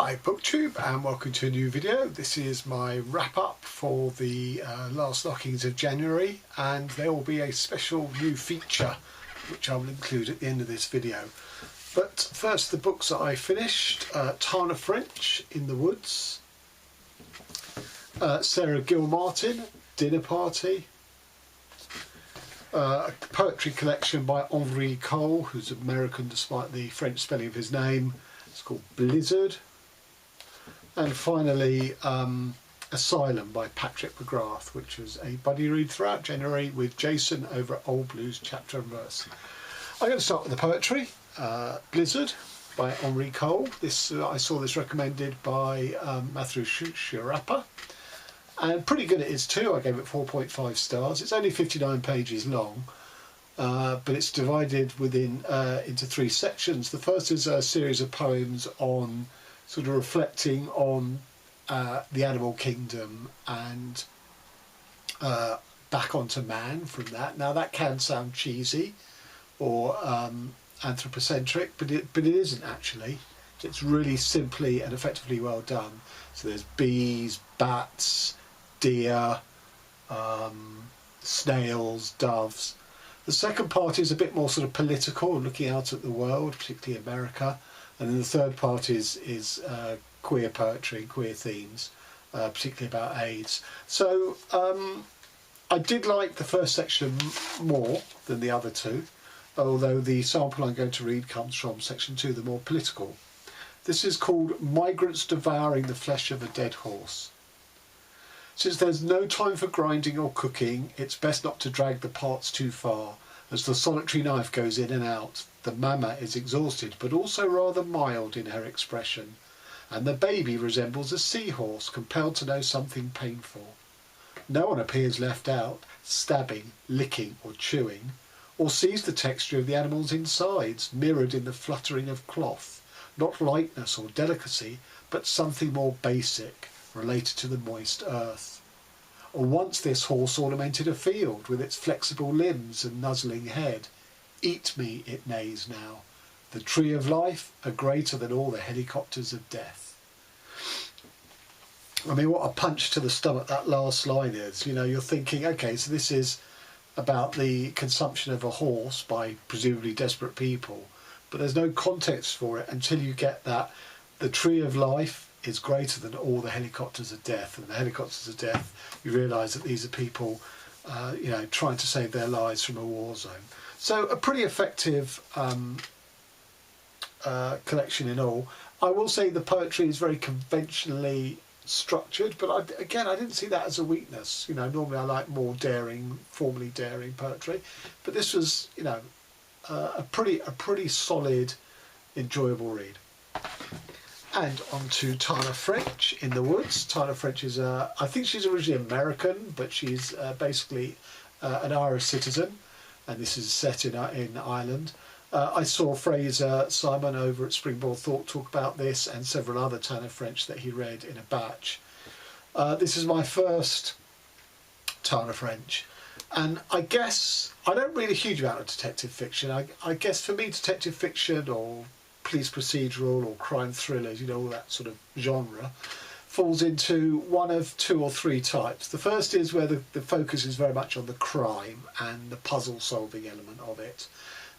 Hi Booktube, and welcome to a new video. This is my wrap up for the last knockings of January, and there will be a special new feature which I will include at the end of this video. But first, the books that I finished: Tana French, In the Woods, Sarah Gilmartin, Dinner Party, a poetry collection by Henri Cole, who's American despite the French spelling of his name. It's called Blizzard. And finally, Asylum by McGrath, which was a buddy read throughout January with Jason over at Old Blues Chapter and Verse. I'm going to start with the poetry. Blizzard by Henri Cole. I saw this recommended by Matthew Shirapa, and pretty good it is too. I gave it 4.5 stars. It's only 59 pages long, but it's divided into three sections. The first is a series of poems on sort of reflecting on the animal kingdom and back onto man from that. Now that can sound cheesy or anthropocentric, but it isn't actually. It's really simply and effectively well done. So there's bees, bats, deer, snails, doves. The second part is a bit more sort of political, looking out at the world, particularly America. And then the third part is queer poetry, queer themes, particularly about AIDS. So I did like the first section more than the other two, although the sample I'm going to read comes from section 2, the more political. This is called Migrants Devouring the Flesh of a Dead Horse. Since there's no time for grinding or cooking, it's best not to drag the parts too far, as the solitary knife goes in and out. The mama is exhausted, but also rather mild in her expression, and the baby resembles a seahorse compelled to know something painful. No one appears left out, stabbing, licking or chewing, or sees the texture of the animal's insides mirrored in the fluttering of cloth, not lightness or delicacy, but something more basic, related to the moist earth. Or once this horse ornamented a field with its flexible limbs and nuzzling head. Eat me, it neighs now. The tree of life are greater than all the helicopters of death. I mean, what a punch to the stomach that last line is. You know, you're thinking, okay, so this is about the consumption of a horse by presumably desperate people, but there's no context for it until you get that the tree of life is greater than all the helicopters of death. And the helicopters of death, you realise that these are people, trying to save their lives from a war zone. So a pretty effective collection in all. I will say the poetry is very conventionally structured, but I didn't see that as a weakness. You know, normally I like more daring, formally daring poetry, but this was, a pretty solid, enjoyable read. And on to Tana French, In the Woods. Tana French is, I think she's originally American, but she's basically an Irish citizen. And this is set in Ireland. I saw Fraser Simon over at Springboard Thought talk about this, and several other Tana French that he read in a batch. This is my first Tana French, and I guess I don't read a huge amount of detective fiction. I guess for me, detective fiction or police procedural or crime thrillers, all that sort of genre, falls into one of two or three types. The first is where the focus is very much on the crime and the puzzle solving element of it.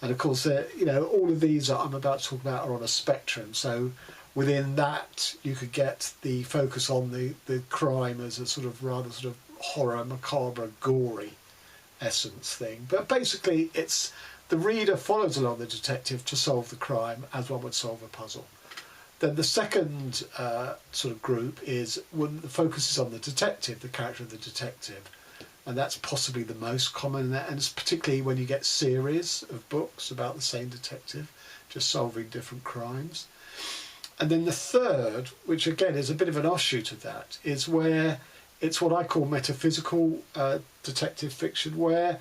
And of course, all of these that I'm about to talk about are on a spectrum. So within that, you could get the focus on the crime as a sort of rather sort of horror, macabre, gory essence thing. But basically, it's the reader follows along the detective to solve the crime as one would solve a puzzle. Then the second sort of group is when the focus is on the detective, the character of the detective. And that's possibly the most common, and it's particularly when you get series of books about the same detective, just solving different crimes. And then the third, which again is a bit of an offshoot of that, is where it's what I call metaphysical detective fiction, where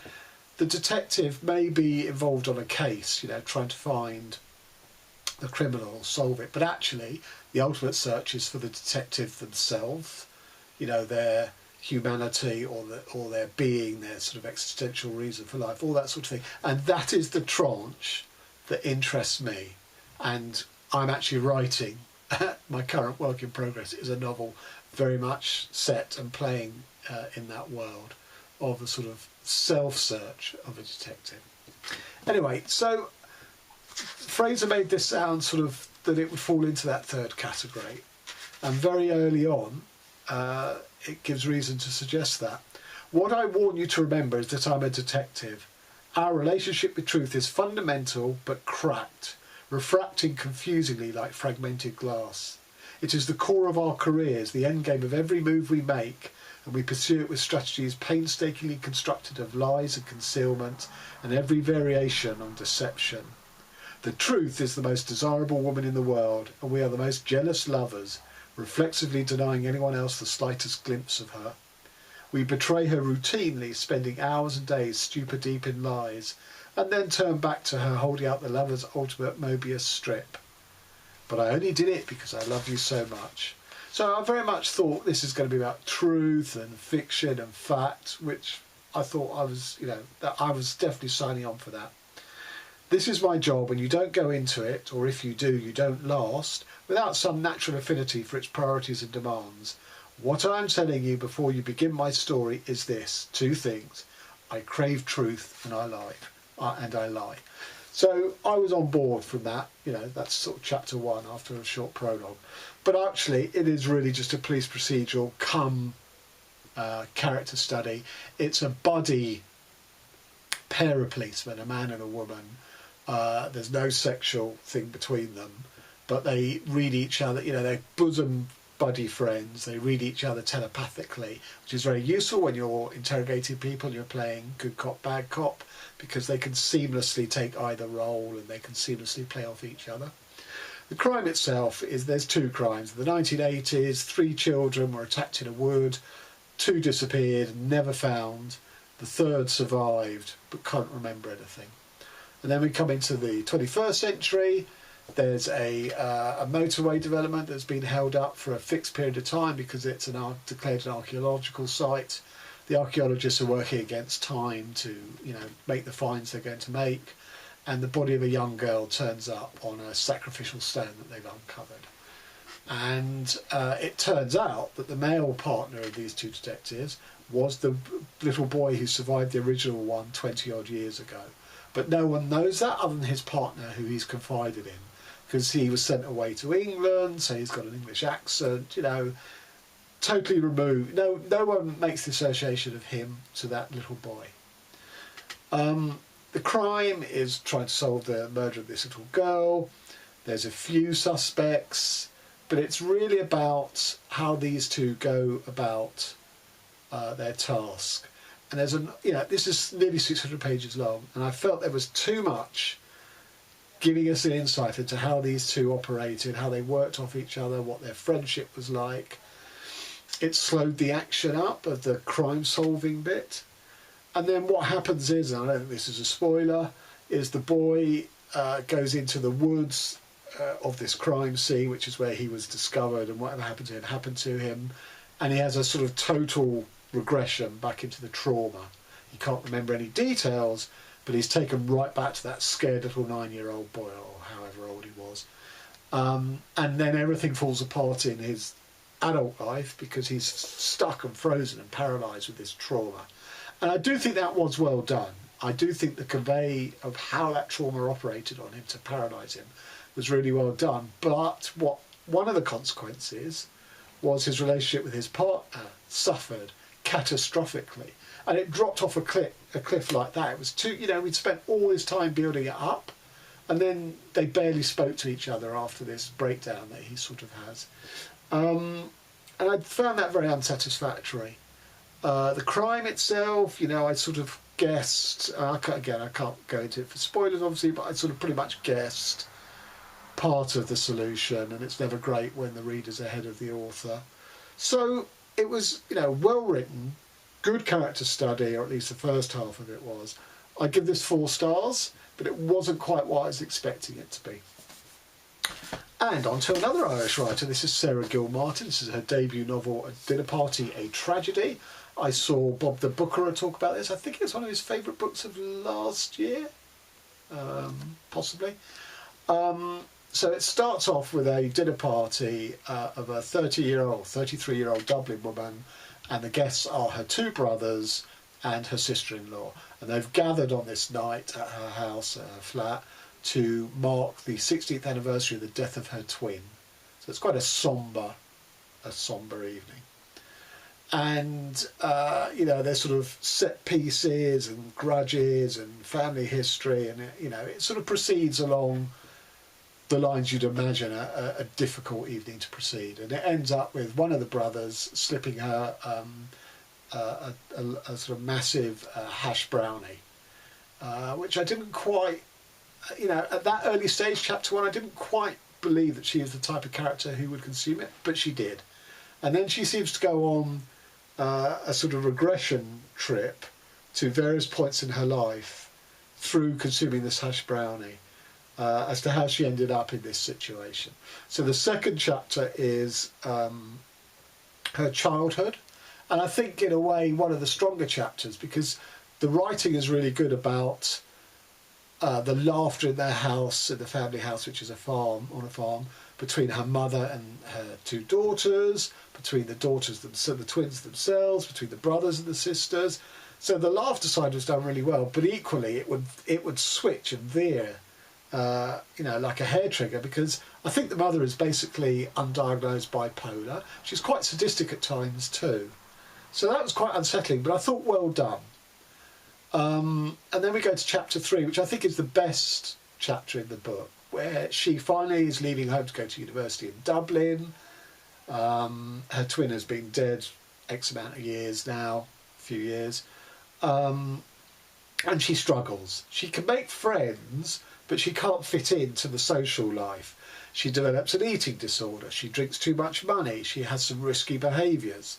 the detective may be involved on a case, trying to find the criminal or solve it, but actually the ultimate search is for the detective themselves, their humanity or their being, their sort of existential reason for life, all that sort of thing. And that is the tranche that interests me, and I'm actually writing my current work in progress is a novel very much set and playing in that world of a sort of self-search of a detective. Anyway, so Fraser made this sound sort of that it would fall into that third category, and very early on it gives reason to suggest that. What I want you to remember is that I'm a detective. Our relationship with truth is fundamental but cracked, refracting confusingly like fragmented glass. It is the core of our careers, the end game of every move we make, and we pursue it with strategies painstakingly constructed of lies and concealment and every variation on deception. The truth is the most desirable woman in the world, and we are the most jealous lovers, reflexively denying anyone else the slightest glimpse of her. We betray her routinely, spending hours and days stupor deep in lies, and then turn back to her holding out the lover's ultimate Mobius strip. But I only did it because I love you so much. So I very much thought this is going to be about truth and fiction and fact, which I thought I was, that I was definitely signing on for that. This is my job, and you don't go into it, or if you do, you don't last, without some natural affinity for its priorities and demands. What I'm telling you before you begin my story is this: two things. I crave truth and I lie. So I was on board from that, that's sort of chapter 1 after a short prologue. But actually it is really just a police procedural come character study. It's a buddy pair of policemen, a man and a woman. There's no sexual thing between them, but they read each other, they're bosom buddy friends. They read each other telepathically, which is very useful when you're interrogating people, you're playing good cop, bad cop, because they can seamlessly take either role and they can seamlessly play off each other. The crime itself is, there's 2 crimes. In the 1980s, 3 children were attacked in a wood, 2 disappeared, never found. The 3rd survived, but can't remember anything. And then we come into the 21st century. There's a motorway development that's been held up for a fixed period of time because it's declared an archaeological site. The archaeologists are working against time to, make the finds they're going to make. And the body of a young girl turns up on a sacrificial stone that they've uncovered. And it turns out that the male partner of these 2 detectives was the little boy who survived the original one 20 odd years ago. But no one knows that other than his partner, who he's confided in, because he was sent away to England, so he's got an English accent, totally removed. No one makes the association of him to that little boy. The crime is trying to solve the murder of this little girl. There's a few suspects, but it's really about how these 2 go about their task. And there's this is nearly 600 pages long, and I felt there was too much giving us an insight into how these 2 operated, how they worked off each other, what their friendship was like. It slowed the action up of the crime-solving bit. And then what happens is, and I don't think this is a spoiler, is the boy goes into the woods of this crime scene, which is where he was discovered, and whatever happened to him. And he has a sort of total regression back into the trauma. He can't remember any details, but he's taken right back to that scared little 9-year-old boy, or however old he was. And then everything falls apart in his adult life because he's stuck and frozen and paralysed with this trauma. And I do think that was well done. I do think the convey of how that trauma operated on him to paralyse him was really well done. But one of the consequences was his relationship with his partner suffered catastrophically, and it dropped off a cliff like that. It was too, we'd spent all this time building it up, and then they barely spoke to each other after this breakdown that he sort of has. And I found that very unsatisfactory. The crime itself, I sort of guessed, I can't go into it for spoilers obviously, but I sort of pretty much guessed part of the solution, and it's never great when the reader's ahead of the author. So it was, well written, good character study, or at least the first half of it was. I give this 4 stars, but it wasn't quite what I was expecting it to be. And on to another Irish writer. This is Sarah Gilmartin. This is her debut novel, A Dinner Party, A Tragedy. I saw Bob the Bookerer talk about this. I think it's one of his favourite books of last year, possibly. So it starts off with a dinner party of a 33-year-old Dublin woman, and the guests are her two brothers and her sister-in-law. And they've gathered on this night at her house, at her flat, to mark the 60th anniversary of the death of her twin. So it's quite a sombre evening. And, there's sort of set pieces and grudges and family history, and, it sort of proceeds along the lines you'd imagine a difficult evening to proceed. And it ends up with one of the brothers slipping her a sort of massive hash brownie, which I didn't quite, at that early stage, chapter 1, I didn't quite believe that she is the type of character who would consume it, but she did. And then she seems to go on a sort of regression trip to various points in her life through consuming this hash brownie, as to how she ended up in this situation. So the second chapter is her childhood, and I think in a way one of the stronger chapters, because the writing is really good about the laughter in their house, in the family house, which is a farm, between her mother and her two daughters, between the daughters themselves, the twins themselves, between the brothers and the sisters. So the laughter side was done really well, but equally it would switch and veer, like a hair trigger, because I think the mother is basically undiagnosed bipolar. She's quite sadistic at times too. So that was quite unsettling, but I thought well done. And then we go to chapter 3, which I think is the best chapter in the book, where she finally is leaving home to go to university in Dublin. Her twin has been dead X amount of years now, a few years. And she struggles. She can make friends, but she can't fit into the social life. She develops an eating disorder. She drinks too much money. She has some risky behaviours.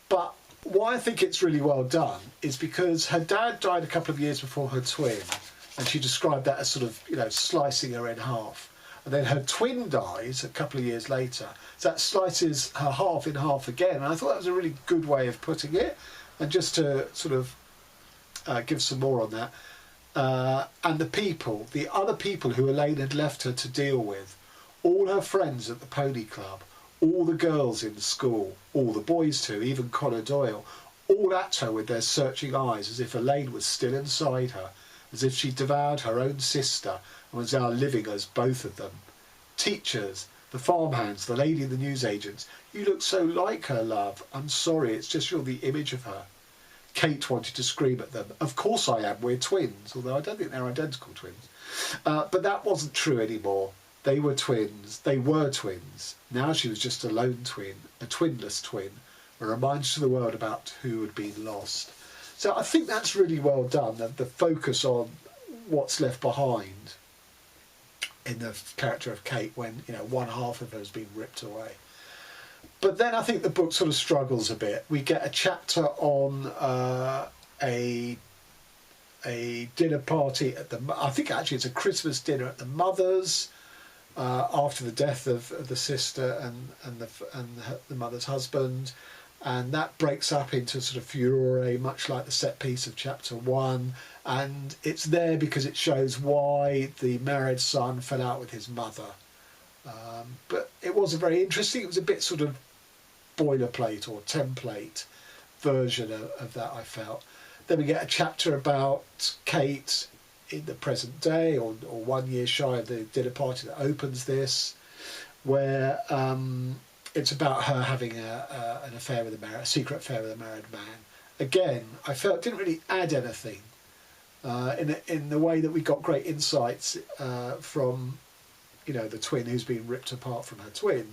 But why I think it's really well done is because her dad died a couple of years before her twin, and she described that as sort of, slicing her in half. And then her twin dies a couple of years later, so that slices her half in half again. And I thought that was a really good way of putting it. And just to sort of give some more on that, and the other people who Elaine had left her to deal with, all her friends at the pony club, all the girls in school, all the boys too, even Connor Doyle, all at her with their searching eyes, as if Elaine was still inside her, as if she devoured her own sister and was now living as both of them. Teachers, the farmhands, the lady and the newsagents, you look so like her, love. I'm sorry, it's just you're the image of her. Kate wanted to scream at them. Of course I am, we're twins, although I don't think they're identical twins. But that wasn't true anymore. They were twins. They were twins. Now she was just a lone twin, a twinless twin, a reminder to the world about who had been lost. So I think that's really well done, the focus on what's left behind in the character of Kate when, one half of her has been ripped away. But then I think the book sort of struggles a bit. We get a chapter on a dinner party at I think actually it's a Christmas dinner at the mother's, after the death of the sister and the mother's husband, and that breaks up into sort of furore, much like the set piece of chapter 1, and it's there because it shows why the married son fell out with his mother. But it wasn't very interesting. It was a bit sort of boilerplate or template version of that, I felt. Then we get a chapter about Kate in the present day, or 1 year shy of the dinner party that opens this, where it's about her having an affair with a secret affair with a married man. Again, I felt didn't really add anything in the way that we got great insights from the twin who's been ripped apart from her twin.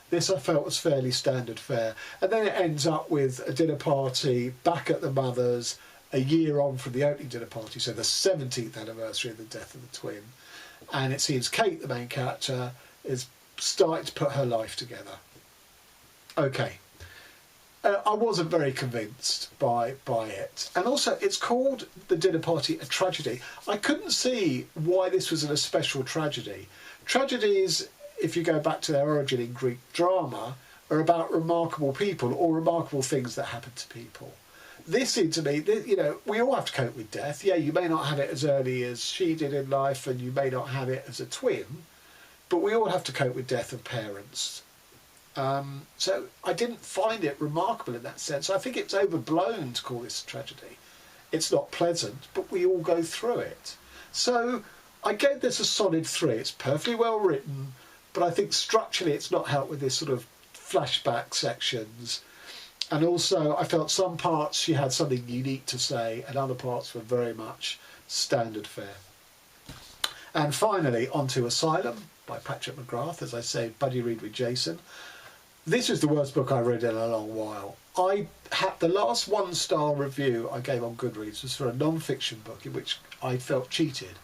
This I felt was fairly standard fare. And then it ends up with a dinner party back at the mother's, a year on from the opening dinner party, so the 17th anniversary of the death of the twin. And it seems Kate, the main character, is starting to put her life together. Okay. I wasn't very convinced by it. And also, it's called The Dinner Party a Tragedy. I couldn't see why this was an especial tragedy. Tragedies, if you go back to their origin in Greek drama, are about remarkable people or remarkable things that happen to people. This seemed to me, we all have to cope with death. Yeah, you may not have it as early as she did in life, and you may not have it as a twin, but we all have to cope with death of parents. So I didn't find it remarkable in that sense. I think it's overblown to call this a tragedy. It's not pleasant, but we all go through it. So I gave this a solid 3. It's perfectly well written, but I think structurally it's not helped with this sort of flashback sections. And also I felt some parts she had something unique to say and other parts were very much standard fare. And finally, on to Asylum by Patrick McGrath, as I say, buddy read with Jason. This is the worst book I've read in a long while. I had the last 1-star review I gave on Goodreads was for a non-fiction book in which I felt cheated,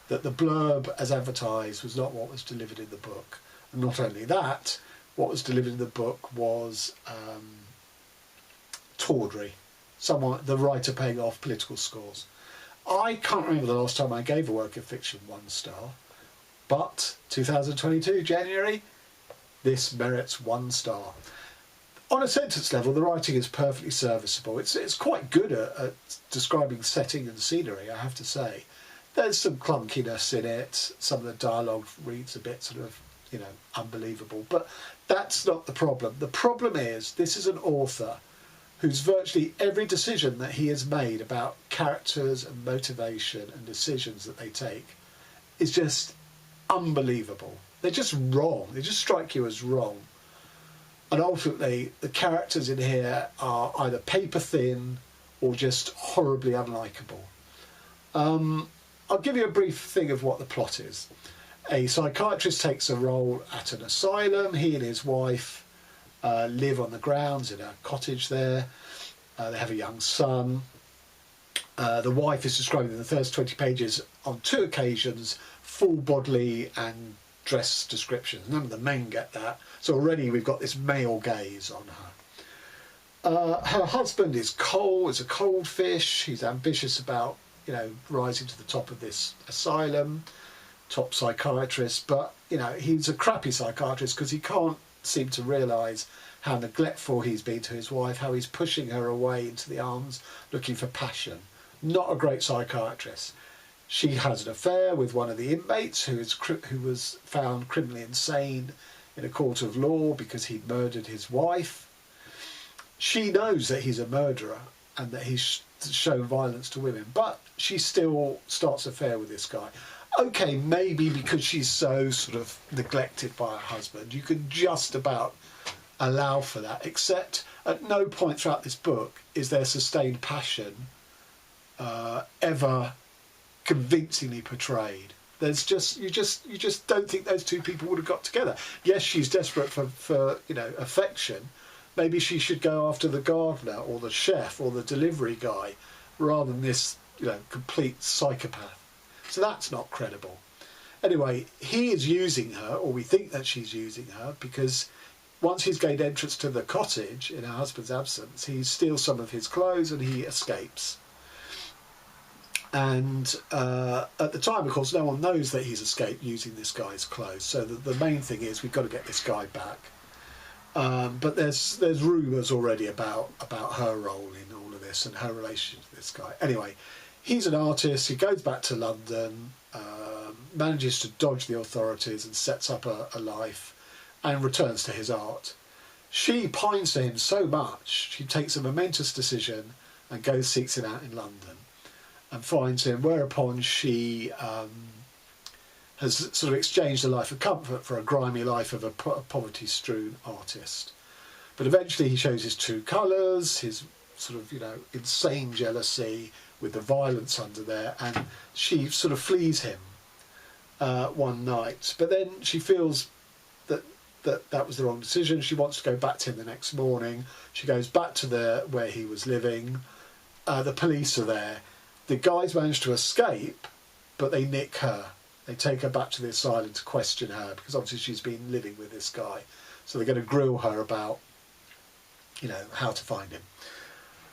that the blurb as advertised was not what was delivered in the book. And not only that, what was delivered in the book was tawdry. The writer paying off political scores. I can't remember the last time I gave a work of fiction 1 star, but 2022, January, this merits 1 star. On a sentence level, the writing is perfectly serviceable. It's quite good at describing setting and scenery, I have to say. There's some clunkiness in it. Some of the dialogue reads a bit sort of, unbelievable. But that's not the problem. The problem is this is an author whose virtually every decision that he has made about characters and motivation and decisions that they take is just unbelievable. They're just wrong. They just strike you as wrong. And ultimately, the characters in here are either paper thin or just horribly unlikable. I'll give you a brief thing of what the plot is. A psychiatrist takes a role at an asylum. He and his wife live on the grounds in a cottage there. They have a young son. The wife is described in the first 20 pages on 2 occasions, full bodily and dress descriptions. None of the men get that. So already we've got this male gaze on her. Her husband is Cole, is a cold fish. He's ambitious about, rising to the top of this asylum, top psychiatrist. But, he's a crappy psychiatrist because he can't seem to realise how neglectful he's been to his wife, how he's pushing her away into the arms, looking for passion. Not a great psychiatrist. She has an affair with one of the inmates who was found criminally insane in a court of law because he'd murdered his wife. She knows that he's a murderer and that he's shown violence to women, but she still starts an affair with this guy. Okay, maybe because she's so sort of neglected by her husband, you can just about allow for that, except at no point throughout this book is there sustained passion ever convincingly portrayed. There's just you just don't think those two people would have got together. Yes, she's desperate for affection. Maybe she should go after the gardener or the chef or the delivery guy rather than this complete psychopath. So that's not credible. Anyway, he is using her, or we think that she's using her, because once he's gained entrance to the cottage in her husband's absence, he steals some of his clothes and he escapes. And at the time, of course, no one knows that he's escaped using this guy's clothes. So the main thing is we've got to get this guy back. But there's rumours already about her role in all of this and her relationship to this guy. Anyway, he's an artist. He goes back to London, manages to dodge the authorities and sets up a life and returns to his art. She pines to him so much, she takes a momentous decision and seeks him out in London and finds him, whereupon she has sort of exchanged a life of comfort for a grimy life of a poverty-strewn artist. But eventually he shows his true colours, his sort of, insane jealousy with the violence under there, and she sort of flees him one night. But then she feels that was the wrong decision. She wants to go back to him the next morning. She goes back to where he was living. The police are there. The guys manage to escape, but they nick her. They take her back to the asylum to question her, because obviously she's been living with this guy. So they're going to grill her about, how to find him.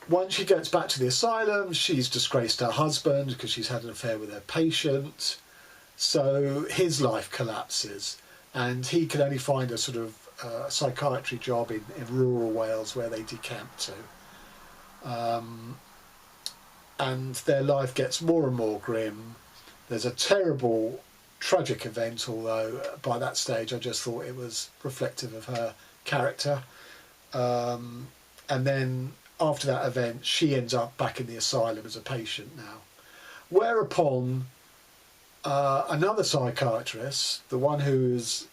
Once she gets back to the asylum, she's disgraced her husband because she's had an affair with her patient. So his life collapses, and he can only find a sort of psychiatry job in rural Wales where they decamp to. And their life gets more and more grim. There's a terrible tragic event, although by that stage I just thought it was reflective of her character. And then after that event, she ends up back in the asylum as a patient now. Whereupon another psychiatrist, the one who is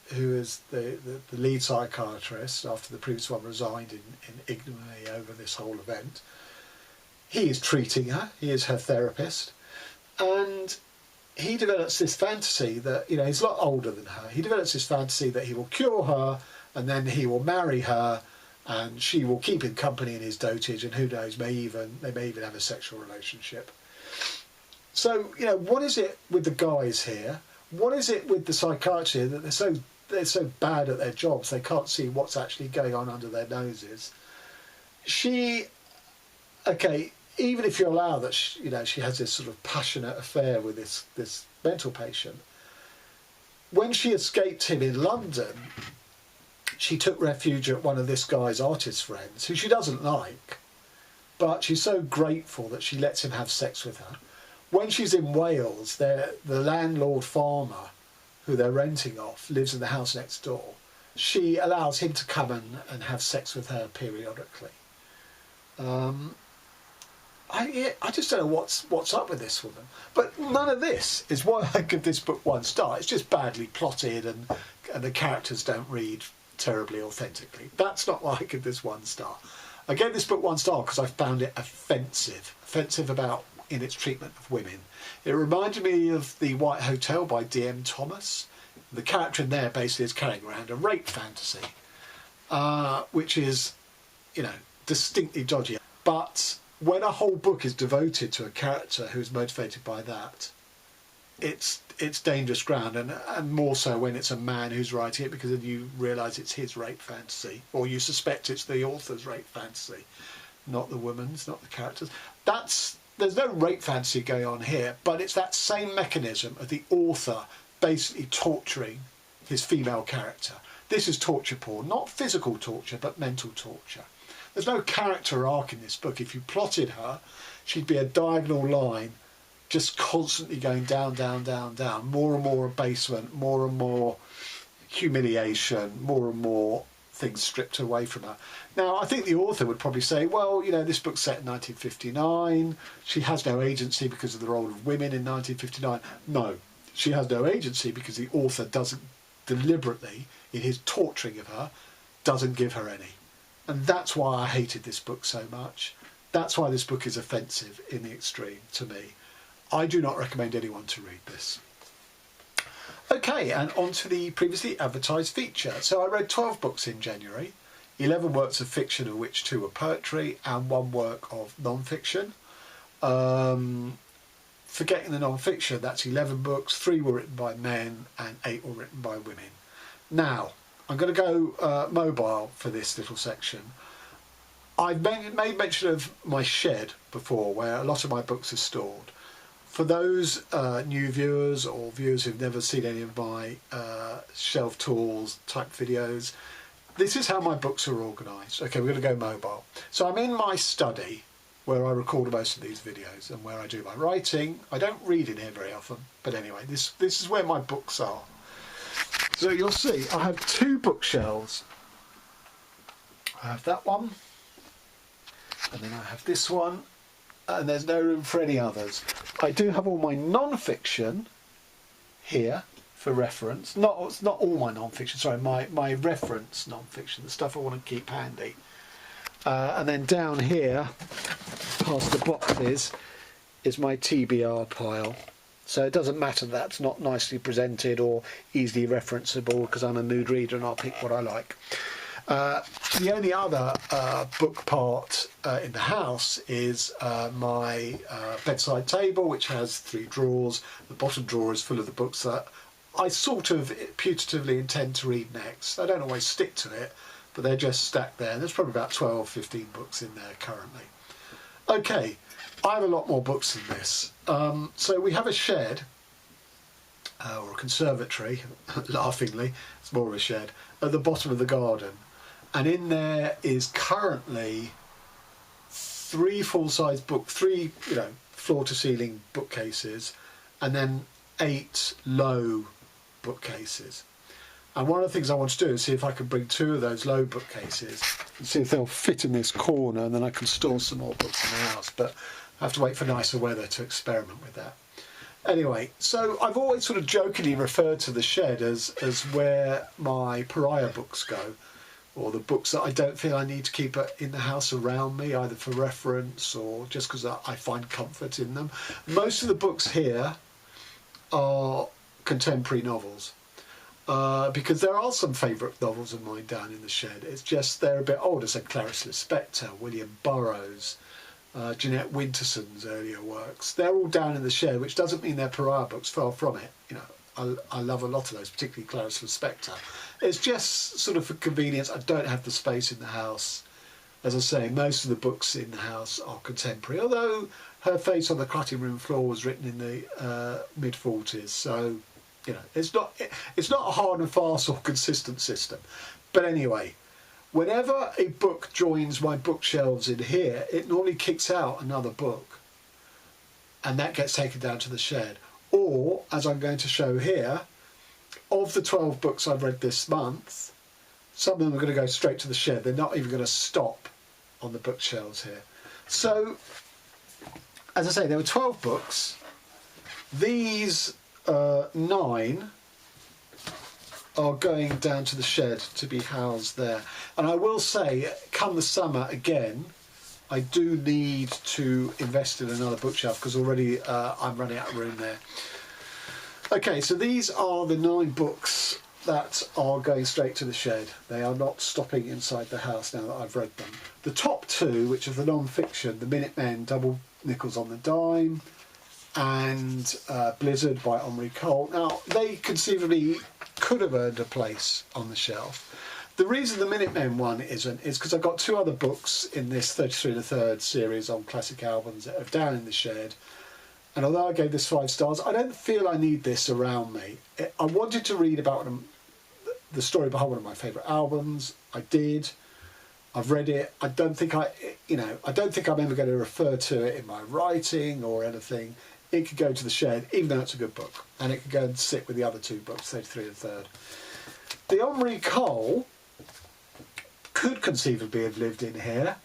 the lead psychiatrist after the previous one resigned in ignominy over this whole event, he is treating her, he is her therapist, and he develops this fantasy that, you know, he's a lot older than her, he develops this fantasy that he will cure her and then he will marry her and she will keep him company in his dotage, and who knows, they may even have a sexual relationship. So, you know, what is it with the guys here? What is it with the psychiatry that they're so bad at their jobs they can't see what's actually going on under their noses? Okay, even if you allow that, she has this sort of passionate affair with this mental patient, when she escaped him in London, she took refuge at one of this guy's artist friends, who she doesn't like, but she's so grateful that she lets him have sex with her. When she's in Wales, the landlord farmer, who they're renting off, lives in the house next door. She allows him to come and have sex with her periodically. I just don't know what's up with this woman. But none of this is why I give this book 1 star. It's just badly plotted and the characters don't read terribly authentically. That's not why I give this 1 star. I gave this book 1 star because I found it offensive in its treatment of women. It reminded me of The White Hotel by D.M. Thomas. The character in there basically is carrying around a rape fantasy, which is, you know, distinctly dodgy. But when a whole book is devoted to a character who's motivated by that, it's dangerous ground, and more so when it's a man who's writing it, because then you realise it's his rape fantasy, or you suspect it's the author's rape fantasy, not the woman's, not the character's. There's no rape fantasy going on here, but it's that same mechanism of the author basically torturing his female character. This is torture porn, not physical torture, but mental torture. There's no character arc in this book. If you plotted her, she'd be a diagonal line, just constantly going down, down, down, down, more and more abasement, more and more humiliation, more and more things stripped away from her. Now, I think the author would probably say, well, you know, this book's set in 1959. She has no agency because of the role of women in 1959. No, she has no agency because the author doesn't deliberately, in his torturing of her, doesn't give her any. And that's why I hated this book so much. That's why this book is offensive in the extreme to me. I do not recommend anyone to read this. Okay, and on to the previously advertised feature. So I read 12 books in January, 11 works of fiction, of which 2 were poetry and 1 work of non-fiction. Forgetting the non-fiction, that's 11 books, 3 were written by men and 8 were written by women. Now, I'm going to go mobile for this little section. I've made mention of my shed before, where a lot of my books are stored. For those new viewers or viewers who've never seen any of my shelf tools type videos, this is how my books are organised. Okay, we're going to go mobile. So I'm in my study where I record most of these videos and where I do my writing. I don't read in here very often, but anyway, this is where my books are. So you'll see I have 2 bookshelves. I have that one, and then I have this one, and there's no room for any others. I do have all my non-fiction here for reference. Not all my non-fiction, sorry, my reference non-fiction, the stuff I want to keep handy. And then down here, past the boxes, is my TBR pile. So it doesn't matter that that's not nicely presented or easily referenceable, because I'm a mood reader and I'll pick what I like. The only other book part in the house is my bedside table, which has 3 drawers. The bottom drawer is full of the books that I sort of putatively intend to read next. I don't always stick to it, but they're just stacked there. There's probably about 12, 15 books in there currently. Okay, I have a lot more books than this. So we have a shed, or a conservatory, laughingly, it's more of a shed, at the bottom of the garden. And in there is currently 3 full-size books, 3 floor-to-ceiling bookcases, and then 8 low bookcases. And one of the things I want to do is see if I can bring 2 of those low bookcases and see if they'll fit in this corner, and then I can store some more books in the house. But I have to wait for nicer weather to experiment with that. Anyway, so I've always sort of jokingly referred to the shed as where my pariah books go, or the books that I don't feel I need to keep in the house around me, either for reference or just because I find comfort in them. Most of the books here are contemporary novels. Because there are some favourite novels of mine down in the shed. It's just they're a bit older, so Clarice Lispector, William Burroughs, Jeanette Winterson's earlier works. They're all down in the shed, which doesn't mean they're pariah books, far from it. You know, I love a lot of those, particularly Clarice Lispector. It's just sort of for convenience. I don't have the space in the house. As I say, most of the books in the house are contemporary, although Her Face on the Cutting Room Floor was written in the mid-40s, so you know, it's not a hard and fast or consistent system. But anyway, whenever a book joins my bookshelves in here, it normally kicks out another book, and that gets taken down to the shed. Or, as I'm going to show here, of the 12 books I've read this month, some of them are going to go straight to the shed. They're not even going to stop on the bookshelves here. So, as I say, there were 12 books. These 9 are going down to the shed to be housed there. And I will say, come the summer again, I do need to invest in another bookshelf because already I'm running out of room there. Okay, so these are the 9 books that are going straight to the shed. They are not stopping inside the house now that I've read them. The top 2, which are the non-fiction, The Minutemen, Double Nickels on the Dime, and Blizzard by Henri Cole. Now, they conceivably could have earned a place on the shelf. The reason the Minutemen one isn't is because I've got 2 other books in this 33 1/3 series on classic albums that are down in the shed. And although I gave this 5 stars, I don't feel I need this around me. I wanted to read about the story behind one of my favourite albums. I did. I've read it. I don't think I'm ever going to refer to it in my writing or anything. It could go to the shed, even though it's a good book, and it could go and sit with the other 2 books, 33 1/3. The Henri Cole could conceivably have lived in here,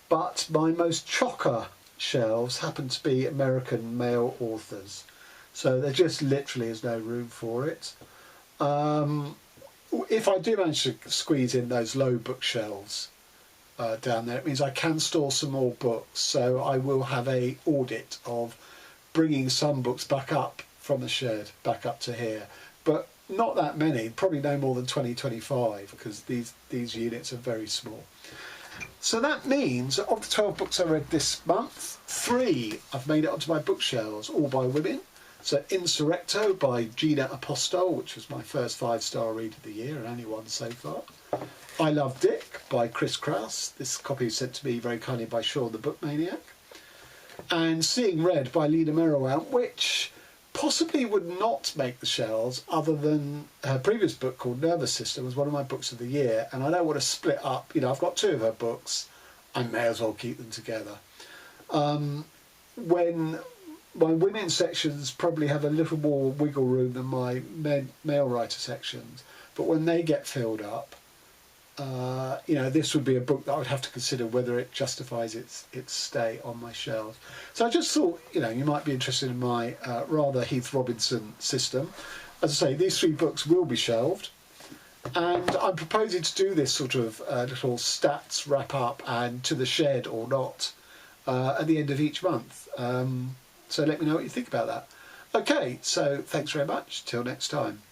but my most chocker shelves happen to be American male authors, so there just literally is no room for it. If I do manage to squeeze in those low bookshelves down there, it means I can store some more books, so I will have a audit of bringing some books back up from the shed, back up to here, but not that many, probably no more than 20-25, because these units are very small. So that means that of the 12 books I read this month, 3 I've made it onto my bookshelves, all by women. So Insurrecto by Gina Apostol, which was my first 5-star read of the year, and only one so far. I Love Dick by Chris Kraus. This copy was sent to me very kindly by Sean the Bookmaniac. And Seeing Red by Lena Merouan, which possibly would not make the shelves other than her previous book called Nervous System was one of my books of the year, and I don't want to split up. You know, I've got 2 of her books, I may as well keep them together. When my women's sections probably have a little more wiggle room than my male writer sections, but when they get filled up, you know, this would be a book that I would have to consider whether it justifies its stay on my shelves. So I just thought, you know, you might be interested in my rather Heath Robinson system. As I say, these 3 books will be shelved, and I'm proposing to do this sort of little stats wrap up and to the shed or not at the end of each month. So let me know what you think about that. Okay, so thanks very much. Till next time.